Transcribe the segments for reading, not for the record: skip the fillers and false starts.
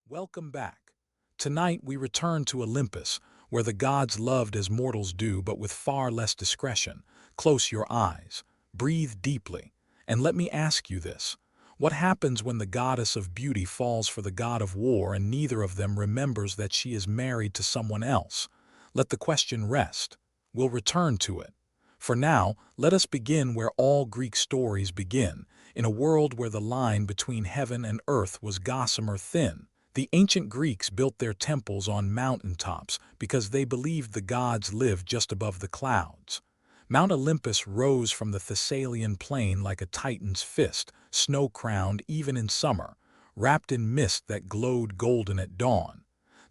Welcome back. Tonight we return to Olympus, where the gods loved as mortals do but with far less discretion. Close your eyes, breathe deeply, and let me ask you this. What happens when the goddess of beauty falls for the god of war and neither of them remembers that she is married to someone else? Let the question rest. We'll return to it. For now, let us begin where all Greek stories begin, in a world where the line between heaven and earth was gossamer thin. The ancient Greeks built their temples on mountaintops because they believed the gods lived just above the clouds. Mount Olympus rose from the Thessalian plain like a titan's fist, snow-crowned even in summer, wrapped in mist that glowed golden at dawn.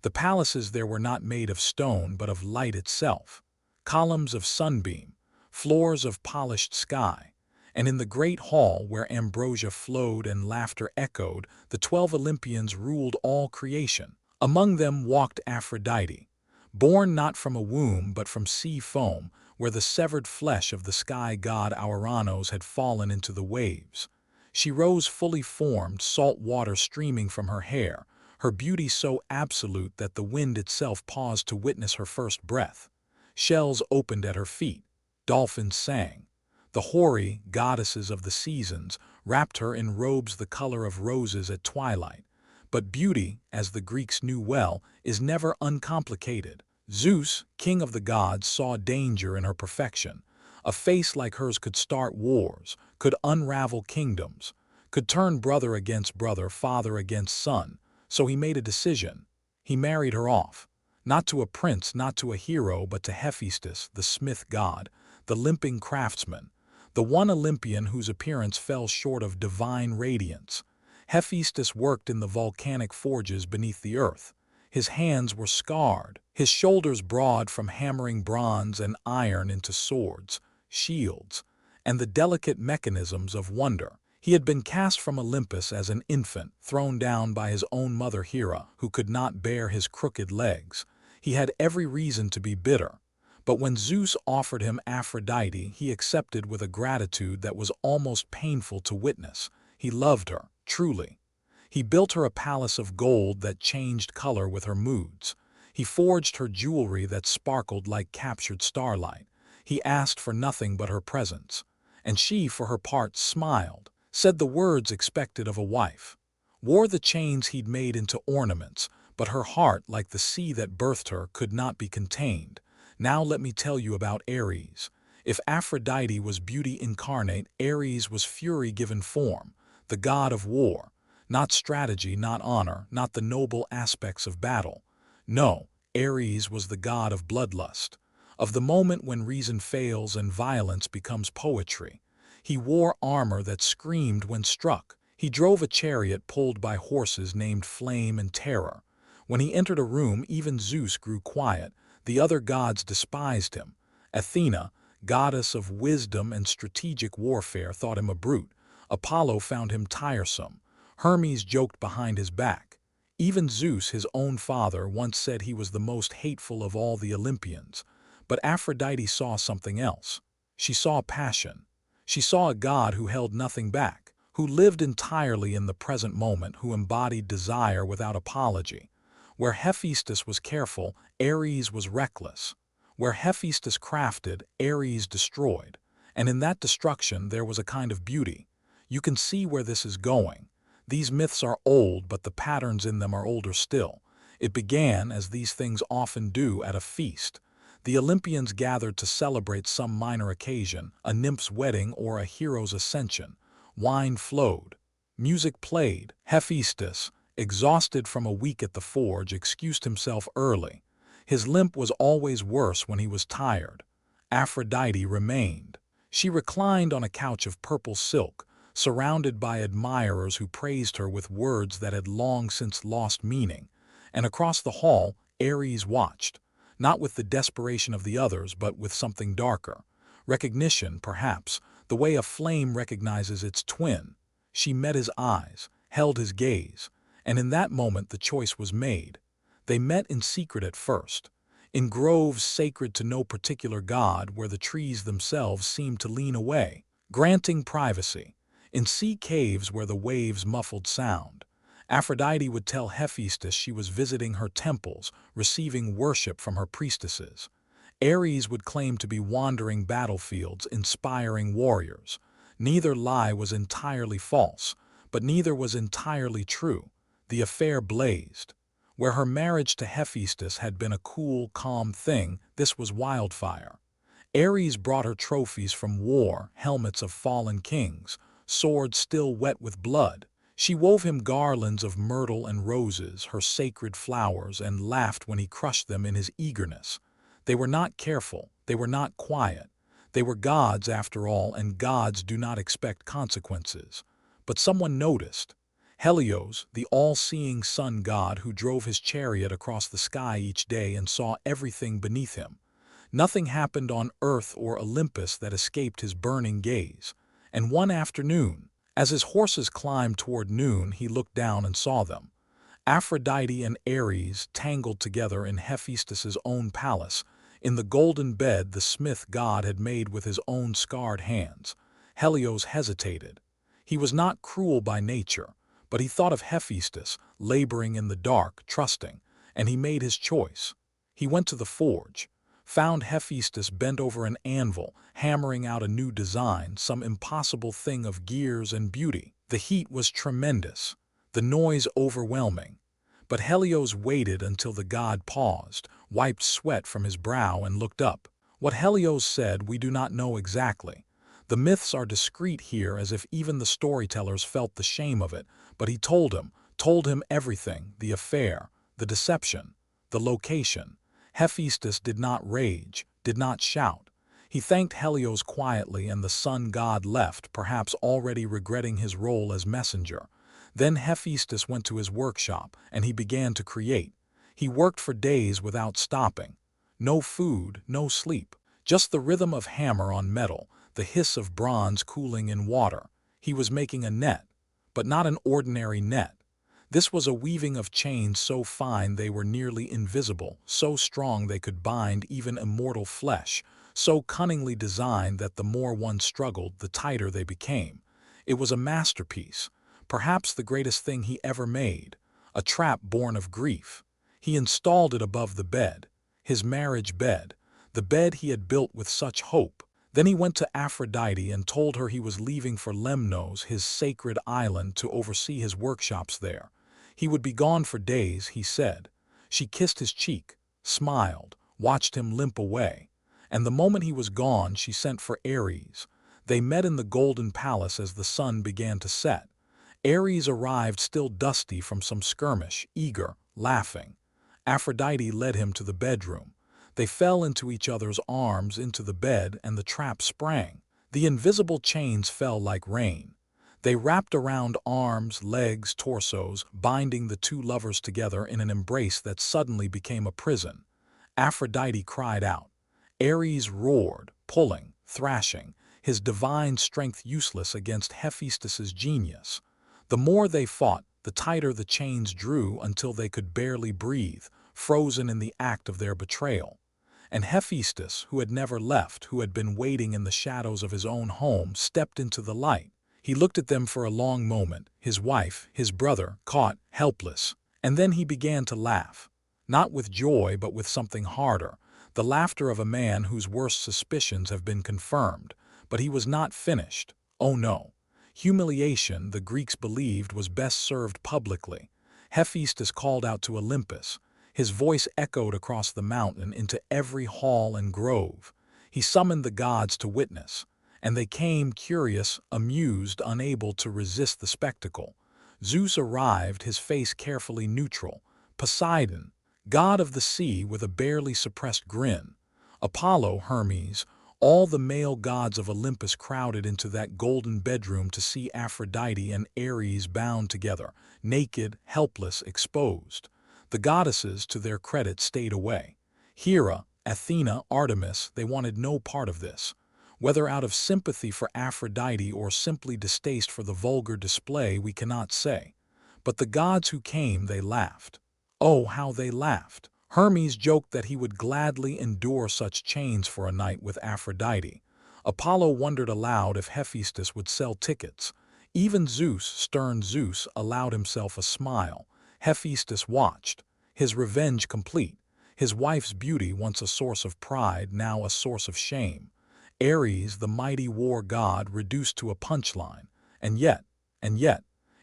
The palaces there were not made of stone but of light itself, columns of sunbeam, floors of polished sky. And in the great hall where ambrosia flowed and laughter echoed, the 12 Olympians ruled all creation. Among them walked Aphrodite, born not from a womb but from sea foam, where the severed flesh of the sky god Ouranos had fallen into the waves. She rose fully formed, salt water streaming from her hair, her beauty so absolute that the wind itself paused to witness her first breath. Shells opened at her feet, dolphins sang. The houri, goddesses of the seasons, wrapped her in robes the color of roses at twilight. But beauty, as the Greeks knew well, is never uncomplicated. Zeus, king of the gods, saw danger in her perfection. A face like hers could start wars, could unravel kingdoms, could turn brother against brother, father against son. So he made a decision. He married her off. Not to a prince, not to a hero, but to Hephaestus, the smith god, the limping craftsman, the one Olympian whose appearance fell short of divine radiance. Hephaestus worked in the volcanic forges beneath the earth. His hands were scarred, his shoulders broad from hammering bronze and iron into swords, shields, and the delicate mechanisms of wonder. He had been cast from Olympus as an infant, thrown down by his own mother Hera, who could not bear his crooked legs. He had every reason to be bitter. But when Zeus offered him Aphrodite, he accepted with a gratitude that was almost painful to witness. He loved her, truly. He built her a palace of gold that changed color with her moods. He forged her jewelry that sparkled like captured starlight. He asked for nothing but her presence. And she, for her part, smiled, said the words expected of a wife, wore the chains he'd made into ornaments, but her heart, like the sea that birthed her, could not be contained. Now let me tell you about Ares. If Aphrodite was beauty incarnate, Ares was fury given form, the god of war. Not strategy, not honor, not the noble aspects of battle. No, Ares was the god of bloodlust, of the moment when reason fails and violence becomes poetry. He wore armor that screamed when struck. He drove a chariot pulled by horses named Flame and Terror. When he entered a room, even Zeus grew quiet. The other gods despised him. Athena, goddess of wisdom and strategic warfare, thought him a brute. Apollo found him tiresome. Hermes joked behind his back. Even Zeus, his own father, once said he was the most hateful of all the Olympians. But Aphrodite saw something else. She saw passion. She saw a god who held nothing back, who lived entirely in the present moment, who embodied desire without apology. Where Hephaestus was careful, Ares was reckless. Where Hephaestus crafted, Ares destroyed. And in that destruction there was a kind of beauty. You can see where this is going. These myths are old, but the patterns in them are older still. It began, as these things often do, at a feast. The Olympians gathered to celebrate some minor occasion, a nymph's wedding or a hero's ascension. Wine flowed. Music played. Hephaestus, exhausted from a week at the forge, excused himself early. His limp was always worse when he was tired. Aphrodite remained. She reclined on a couch of purple silk, surrounded by admirers who praised her with words that had long since lost meaning. And across the hall, Ares watched, not with the desperation of the others, but with something darker. Recognition, perhaps, the way a flame recognizes its twin. She met his eyes, held his gaze. And in that moment the choice was made. They met in secret at first, in groves sacred to no particular god where the trees themselves seemed to lean away, granting privacy, in sea caves where the waves muffled sound. Aphrodite would tell Hephaestus she was visiting her temples, receiving worship from her priestesses. Ares would claim to be wandering battlefields, inspiring warriors. Neither lie was entirely false, but neither was entirely true. The affair blazed. Where her marriage to Hephaestus had been a cool, calm thing, this was wildfire. Ares brought her trophies from war, helmets of fallen kings, swords still wet with blood. She wove him garlands of myrtle and roses, her sacred flowers, and laughed when he crushed them in his eagerness. They were not careful, they were not quiet. They were gods after all, and gods do not expect consequences. But someone noticed. Helios, the all-seeing sun god who drove his chariot across the sky each day and saw everything beneath him. Nothing happened on Earth or Olympus that escaped his burning gaze. And one afternoon, as his horses climbed toward noon, he looked down and saw them. Aphrodite and Ares tangled together in Hephaestus's own palace, in the golden bed the smith god had made with his own scarred hands. Helios hesitated. He was not cruel by nature, but he thought of Hephaestus, laboring in the dark, trusting, and he made his choice. He went to the forge, found Hephaestus bent over an anvil, hammering out a new design, some impossible thing of gears and beauty. The heat was tremendous, the noise overwhelming. But Helios waited until the god paused, wiped sweat from his brow, and looked up. What Helios said we do not know exactly. The myths are discreet here, as if even the storytellers felt the shame of it, but he told him everything, the affair, the deception, the location. Hephaestus did not rage, did not shout. He thanked Helios quietly, and the sun god left, perhaps already regretting his role as messenger. Then Hephaestus went to his workshop, and he began to create. He worked for days without stopping. No food, no sleep. Just the rhythm of hammer on metal, the hiss of bronze cooling in water. He was making a net, but not an ordinary net. This was a weaving of chains so fine they were nearly invisible, so strong they could bind even immortal flesh, so cunningly designed that the more one struggled, the tighter they became. It was a masterpiece, perhaps the greatest thing he ever made, a trap born of grief. He installed it above the bed, his marriage bed, the bed he had built with such hope. Then he went to Aphrodite and told her he was leaving for Lemnos, his sacred island, to oversee his workshops there. He would be gone for days, he said. She kissed his cheek, smiled, watched him limp away. And the moment he was gone, she sent for Ares. They met in the golden palace as the sun began to set. Ares arrived still dusty from some skirmish, eager, laughing. Aphrodite led him to the bedroom. They fell into each other's arms, into the bed, and the trap sprang. The invisible chains fell like rain. They wrapped around arms, legs, torsos, binding the two lovers together in an embrace that suddenly became a prison. Aphrodite cried out. Ares roared, pulling, thrashing, his divine strength useless against Hephaestus's genius. The more they fought, the tighter the chains drew until they could barely breathe, frozen in the act of their betrayal. And Hephaestus, who had never left, who had been waiting in the shadows of his own home, stepped into the light. He looked at them for a long moment, his wife, his brother, caught, helpless, and then he began to laugh. Not with joy, but with something harder, the laughter of a man whose worst suspicions have been confirmed. But he was not finished. Oh no. Humiliation, the Greeks believed, was best served publicly. Hephaestus called out to Olympus. His voice echoed across the mountain into every hall and grove. He summoned the gods to witness, and they came, curious, amused, unable to resist the spectacle. Zeus arrived, his face carefully neutral. Poseidon, god of the sea, with a barely suppressed grin. Apollo, Hermes, all the male gods of Olympus crowded into that golden bedroom to see Aphrodite and Ares bound together, naked, helpless, exposed. The goddesses, to their credit, stayed away. Hera, Athena, Artemis, they wanted no part of this. Whether out of sympathy for Aphrodite or simply distaste for the vulgar display, we cannot say. But the gods who came, they laughed. Oh, how they laughed! Hermes joked that he would gladly endure such chains for a night with Aphrodite. Apollo wondered aloud if Hephaestus would sell tickets. Even Zeus, stern Zeus, allowed himself a smile. Hephaestus watched, his revenge complete. His wife's beauty, once a source of pride, now a source of shame. Ares, the mighty war god, reduced to a punchline. And yet,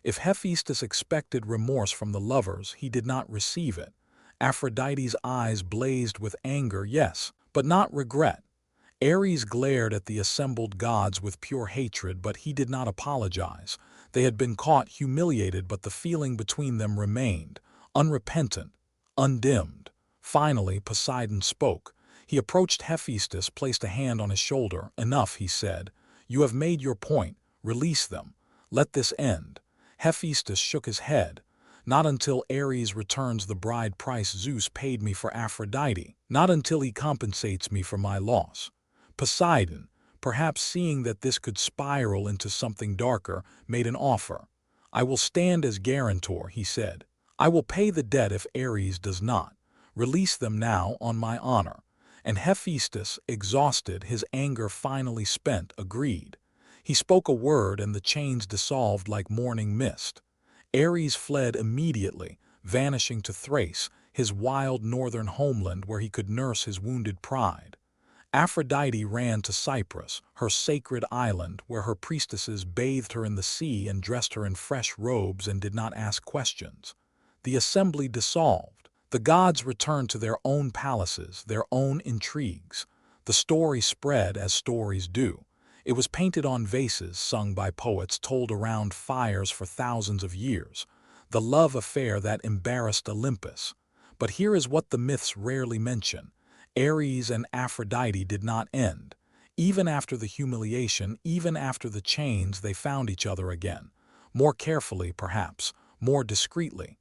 if Hephaestus expected remorse from the lovers, he did not receive it. Aphrodite's eyes blazed with anger, yes, but not regret. Ares glared at the assembled gods with pure hatred, but he did not apologize. They had been caught, humiliated, but the feeling between them remained, unrepentant, undimmed. Finally, Poseidon spoke. He approached Hephaestus, placed a hand on his shoulder. "Enough," he said. "You have made your point. Release them. Let this end." Hephaestus shook his head. "Not until Ares returns the bride price Zeus paid me for Aphrodite. Not until he compensates me for my loss." Poseidon, perhaps seeing that this could spiral into something darker, made an offer. "I will stand as guarantor," he said. "I will pay the debt if Ares does not. Release them now on my honor." And Hephaestus, exhausted, his anger finally spent, agreed. He spoke a word and the chains dissolved like morning mist. Ares fled immediately, vanishing to Thrace, his wild northern homeland where he could nurse his wounded pride. Aphrodite ran to Cyprus, her sacred island, where her priestesses bathed her in the sea and dressed her in fresh robes and did not ask questions. The assembly dissolved. The gods returned to their own palaces, their own intrigues. The story spread as stories do. It was painted on vases, sung by poets, told around fires for thousands of years. The love affair that embarrassed Olympus. But here is what the myths rarely mention. Ares and Aphrodite did not end. Even after the humiliation, even after the chains, they found each other again. More carefully, perhaps, more discreetly.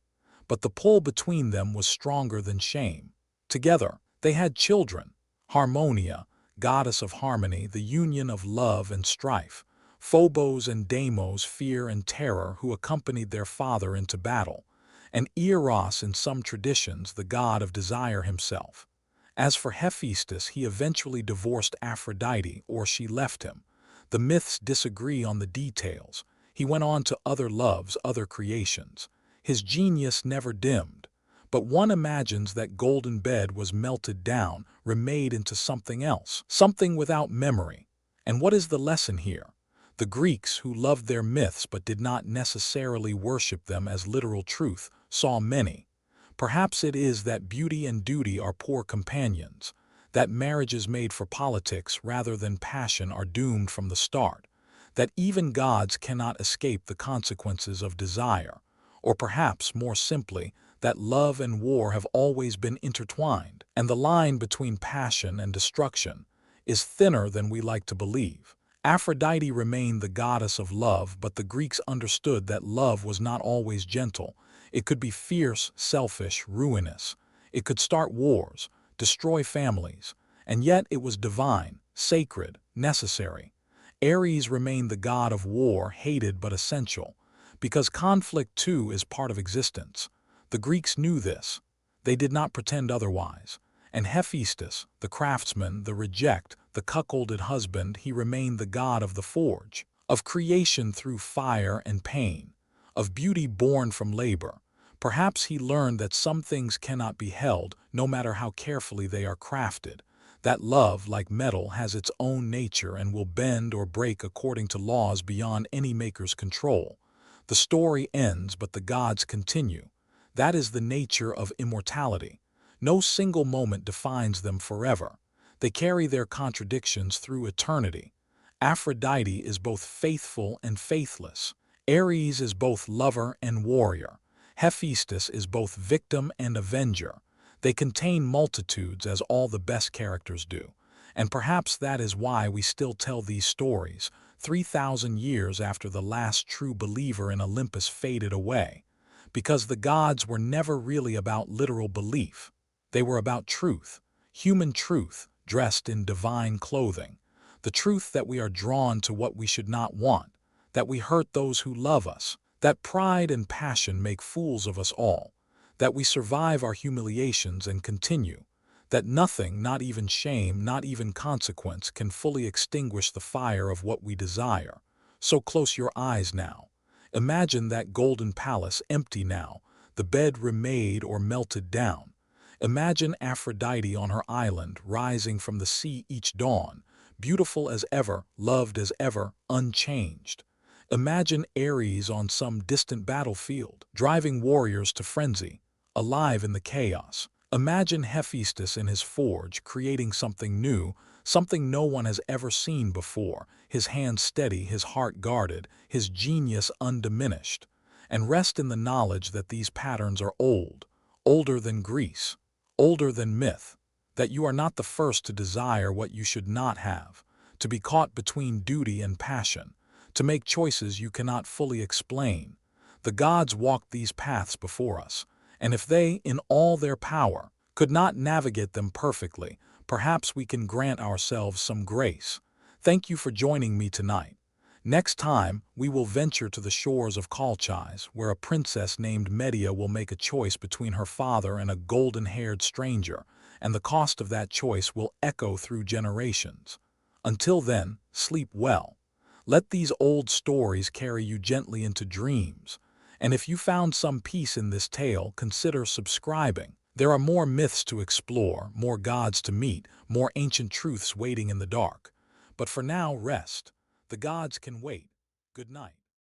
But the pull between them was stronger than shame. Together, they had children. Harmonia, goddess of harmony, the union of love and strife. Phobos and Deimos, fear and terror, who accompanied their father into battle. And Eros, in some traditions, the god of desire himself. As for Hephaestus, he eventually divorced Aphrodite, or she left him. The myths disagree on the details. He went on to other loves, other creations. His genius never dimmed. But one imagines that golden bed was melted down, remade into something else, something without memory. And what is the lesson here? The Greeks, who loved their myths but did not necessarily worship them as literal truth, saw many. Perhaps it is that beauty and duty are poor companions, that marriages made for politics rather than passion are doomed from the start, that even gods cannot escape the consequences of desire, or perhaps, more simply, that love and war have always been intertwined, and the line between passion and destruction is thinner than we like to believe. Aphrodite remained the goddess of love, but the Greeks understood that love was not always gentle. It could be fierce, selfish, ruinous. It could start wars, destroy families, and yet it was divine, sacred, necessary. Ares remained the god of war, hated but essential, because conflict too is part of existence. The Greeks knew this. They did not pretend otherwise. And Hephaestus, the craftsman, the reject, the cuckolded husband, he remained the god of the forge, of creation through fire and pain, of beauty born from labor. Perhaps he learned that some things cannot be held, no matter how carefully they are crafted, that love, like metal, has its own nature and will bend or break according to laws beyond any maker's control. The story ends, but the gods continue. That is the nature of immortality. No single moment defines them forever. They carry their contradictions through eternity. Aphrodite is both faithful and faithless. Ares is both lover and warrior. Hephaestus is both victim and avenger. They contain multitudes, as all the best characters do. And perhaps that is why we still tell these stories, 3,000 years after the last true believer in Olympus faded away. Because the gods were never really about literal belief. They were about truth, human truth, dressed in divine clothing. The truth that we are drawn to what we should not want, that we hurt those who love us, that pride and passion make fools of us all, that we survive our humiliations and continue, that nothing, not even shame, not even consequence, can fully extinguish the fire of what we desire. So close your eyes now. Imagine that golden palace empty now, the bed remade or melted down. Imagine Aphrodite on her island, rising from the sea each dawn, beautiful as ever, loved as ever, unchanged. Imagine Ares on some distant battlefield, driving warriors to frenzy, alive in the chaos. Imagine Hephaestus in his forge, creating something new, something no one has ever seen before, his hands steady, his heart guarded, his genius undiminished. And rest in the knowledge that these patterns are old, older than Greece, older than myth, that you are not the first to desire what you should not have, to be caught between duty and passion, to make choices you cannot fully explain. The gods walked these paths before us, and if they, in all their power, could not navigate them perfectly, perhaps we can grant ourselves some grace. Thank you for joining me tonight. Next time, we will venture to the shores of Colchis, where a princess named Medea will make a choice between her father and a golden-haired stranger, and the cost of that choice will echo through generations. Until then, sleep well. Let these old stories carry you gently into dreams. And if you found some peace in this tale, consider subscribing. There are more myths to explore, more gods to meet, more ancient truths waiting in the dark. But for now, rest. The gods can wait. Good night.